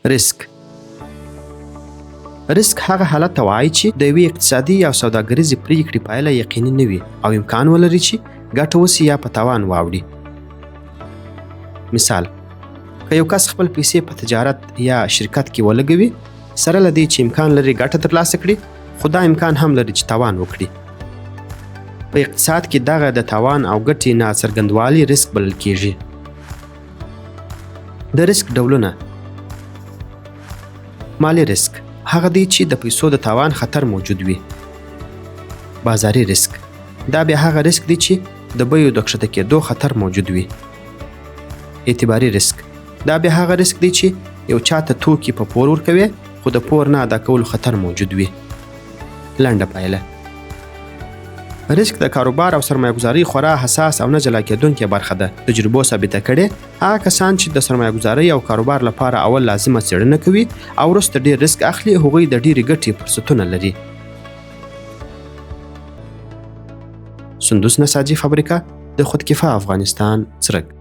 ریسک هغه حالت ته وایي چې د یوې اقتصادي یا سوداګریزې پریکړې پایله یقیني نه وي او امکان ولري چې ګټه وسي یا په تاوان واوړي. مثال، که یو کس خپل پیسې په تجارت یا شرکت کې ولګوي، سره له دې چې امکان لري ګټه ترلاسه کړي، خو دا امکان هم لري چې تاوان وکړي. په اقتصاد کې دغه د تاوان او ګټې ناڅرګندوالي ریسک بلل کېږي. د ریسک ډولونه: مالي ریسک هغه دی چې د پیسو د تاوان خطر موجود وي. بازاري ریسک دا بیا هغه ریسک دی چې د بیو د کښته کېدو خطر موجود وي. اعتباري ریسک دا بیا هغه ریسک دی چې یو چاته توکي په پور ورکوي خو د پور نه ادا کولو خطر موجود وي. لنډه پایله: ریسک د کاروبار او سرمایه‌ګذاري خورا حساس او نه جلا کېدونکې برخه ده. تجربو ثابته کړې هغه کسان چې د سرمایه‌ګذاري او کاروبار لپاره اول لازمه څېړنه کوي او وروسته ډېر ریسک اخلي، هغوی د ډېرې ګټې فرصتونه لري. سندوس نساجي فابریکه د خودکفا افغانستان څرک.